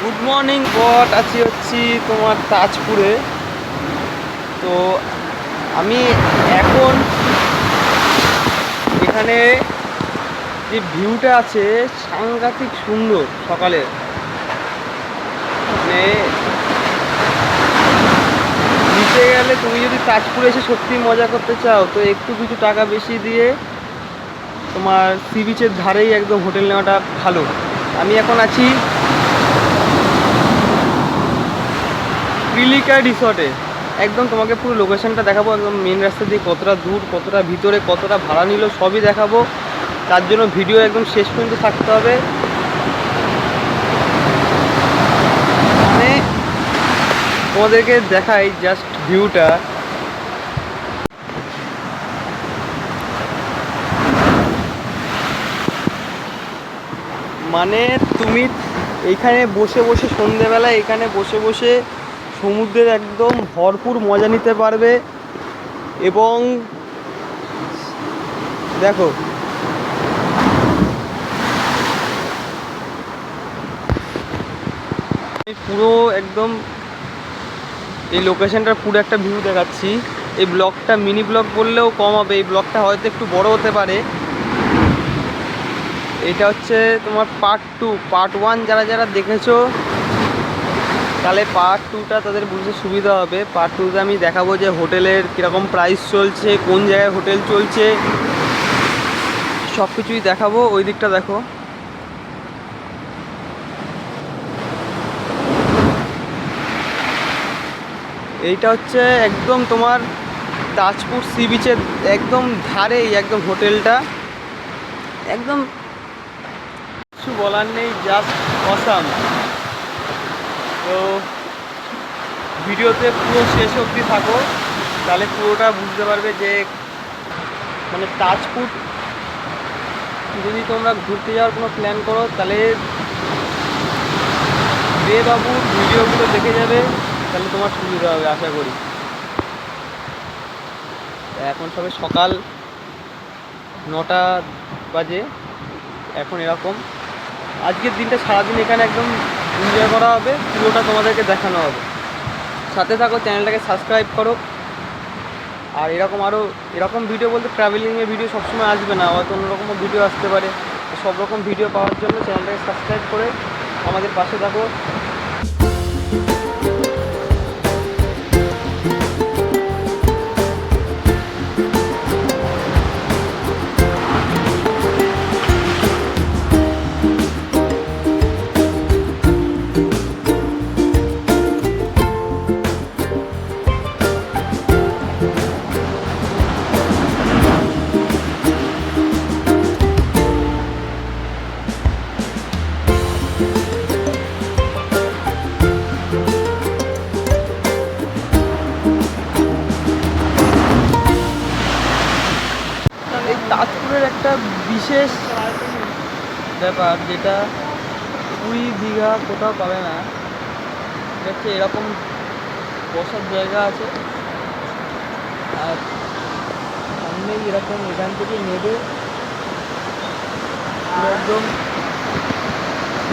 Good morning আছি হচ্ছি তোমার তাজপুরে। তো আমি এখন এখানে যে ভিউটা আছে সাংঘাতিক সুন্দর সকালে। মানে নিচে গেলে তুমি যদি তাজপুরে এসে সত্যি মজা করতে চাও তো একটু কিছু টাকা বেশি দিয়ে তোমার সি বিচের ধারেই একদম হোটেল নেওয়াটা ভালো। আমি এখন আছি পিলিকা রিসর্টে। একদম তোমাকে পুরো লোকেশনটা দেখাবো, একদম মেন রাস্তা দিয়ে কতটা দূর, কতটা ভিতরে, কতটা ভাড়া নিল সবই দেখাবো। তার জন্য ভিডিও একদম শেষ পর্যন্ত থাকতে হবে। মানে তোমাদেরকে দেখাই জাস্ট ভিউটা। মানে তুমি এইখানে বসে বসে সন্ধেবেলায় এখানে বসে বসে সমুদ্রের একদম ভরপুর মজা নিতে পারবে। এবং দেখো আমি পুরো একদম এই লোকেশনটার পুরো একটা ভিউ দেখাচ্ছি। এই ব্লগটা মিনি ব্লগ বললেও কম হবে, এই ব্লগটা হয়তো একটু বড় হতে পারে। এটা হচ্ছে তোমার পার্ট 2। পার্ট 1 যারা যারা দেখেছো তাহলে পার্ট 2টা তাদের বুঝতে সুবিধা হবে। পার্ট 2তে আমি দেখাবো যে হোটেলের কীরকম প্রাইস চলছে, কোন জায়গায় হোটেল চলছে, সব কিছুই দেখাবো। ওই দিকটা দেখো, এইটা হচ্ছে একদম তোমার তাজপুর সি বিচের একদম ধারেই একদম হোটেলটা। একদম কিছু বলার নেই, জাস্ট অসাম। তো ভিডিওতে পুরো শেষ অবধি থাকো, তাহলে পুরোটা বুঝতে পারবে যে মানে তাজপুর যদি তোমরা ঘুরতে যাওয়ার কোনো প্ল্যান করো তাহলে বাবুর ভিডিওগুলো দেখে যাবে, তাহলে তোমার সুবিধা হবে আশা করি। এখন সবে সকাল 9টা বাজে। এখন এরকম আজকের দিনটা সারাদিন এখানে একদম এনজয় করা হবে, পুরোটা তোমাদেরকে দেখানো হবে। সাথে থাকো, চ্যানেলটাকে সাবস্ক্রাইব করো। আর এরকম ভিডিও বলতে ট্রাভেলিংয়ের ভিডিও সবসময় আসবে না, হয়তো অন্যরকমও ভিডিও আসতে পারে। সব রকম ভিডিও পাওয়ার জন্য চ্যানেলটাকে সাবস্ক্রাইব করে আমাদের পাশে থাকো। এই তাজপুরের একটা বিশেষ ব্যাপার যেটা পুরী দীঘা কোথাও পাবে না, এটা হচ্ছে এরকম বসার জায়গা আছে। আর সামনেই এরকম এখান থেকে নেবে একদম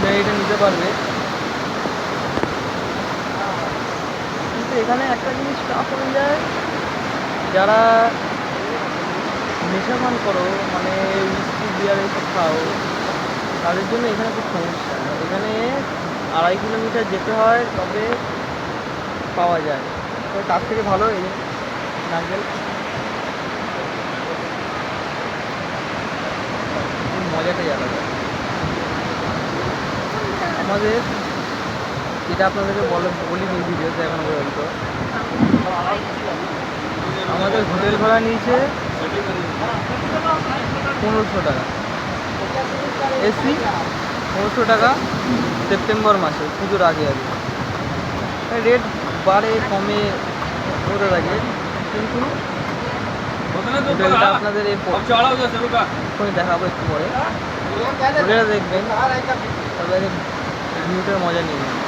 গাড়িটা নিতে পারবে। কিন্তু এখানে একটা জিনিস টাফ হয়ে যায়, যারা নেশা পান করো মানে উইস্কি বিয়ার এইসব খাও তাদের জন্য এখানে খুব সমস্যা। এখানে 2.5 কিলোমিটার যেতে হয় তবে পাওয়া যায়। তো তার থেকে ভালো এই নারকেল মজাটাই আলাদা। আমাদের যেটা আপনাদেরকে বলিনি ভিডিওতে এখন পর্যন্ত, আমাদের হোটেল ভাড়া নিয়েছে 1500 টাকা, এসি 1500 টাকা। সেপ্টেম্বর মাসে পুজোর আগে আগে রেট বাড়ে কমে ওটা লাগে, কিন্তু হোটেলটা আপনাদের এক্ষুনি দেখাবো একটু পরে। হোটেলটা দেখবেন তবে ভিউটার মজা নিয়ে নেবেন।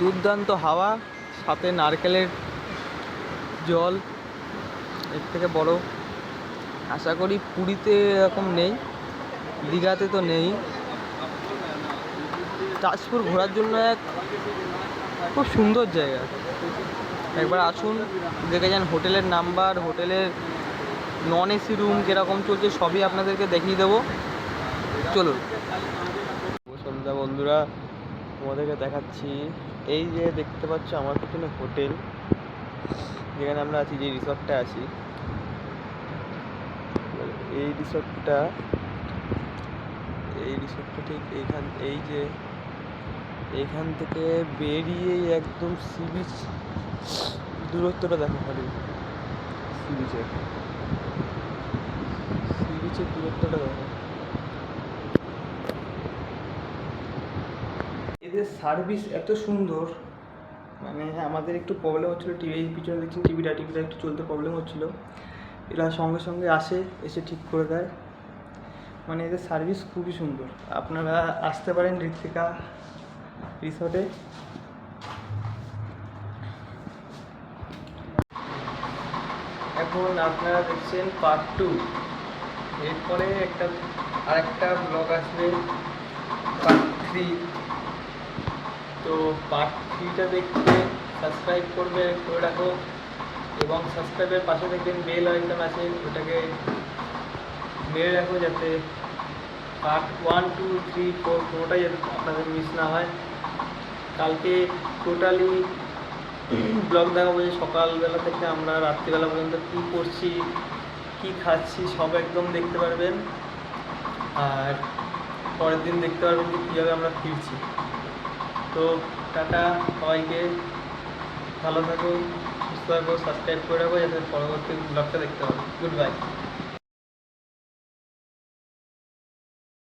দুর্দান্ত হাওয়া, সাথে নারকেলের জল, এর থেকে বড় আশা করি পুরীতে এরকম নেই, দীঘাতে তো নেই। তাজপুর ঘোরার জন্য এক খুব সুন্দর জায়গা, একবার আসুন, দেখে যান। হোটেলের নাম্বার, হোটেলের নন এসি রুম কীরকম চলছে সবই আপনাদেরকে দেখিয়ে দেবো, চলুন। সন্ধ্যা বন্ধুরা, তোমাদেরকে দেখাচ্ছি, এই যে দেখতে পাচ্ছ আমার পিছনে হোটেল, যেখানে আমরা আছি, যে রিসর্টটা আছি, এই রিসর্টটা ঠিক এইখান থেকে বেরিয়ে একদম সি বিচ দূরত্বটা দেখো, খালি সি বিচের দূরত্বটা দেখো। এদের সার্ভিস এত সুন্দর, মানে আমাদের একটু প্রবলেম হচ্ছিলো, টিভির পিছনে দেখছি টিভিটা একটু চলতে প্রবলেম হচ্ছিলো, এরা সঙ্গে সঙ্গে এসে ঠিক করে দেয়। মানে এদের সার্ভিস খুবই সুন্দর। আপনারা আসতে পারেন ঋত্বিকা রিসর্টে। এখন আপনারা দেখছেন পার্ট 2, এরপরে আরেকটা ব্লগ আসবে পার্ট 3। তো পার্ট 3টা দেখতে সাবস্ক্রাইব করে রাখো, এবং সাবস্ক্রাইবের পাশে দেখবেন বেল আইকন আছে, ওটাকে মেরে রাখো, যাতে পার্ট 1, 2, 3, 4 কোনোটাই যাতে আপনাদের মিস না হয়। কালকে টোটালি ব্লগ দেখাবো, যে সকালবেলা থেকে আমরা রাত্রিবেলা পর্যন্ত কী করছি, কী খাচ্ছি, সব একদম দেখতে পারবেন। আর পরের দিন দেখতে পারবেন যে কীভাবে আমরা ফিরছি। তো টাটা সবাইকে, ভালো থাকো, সুস্থ থাকো, সাবস্ক্রাইব করে রাখো, যাতে পরবর্তী ব্লগটা দেখতে পাবো। Good bye.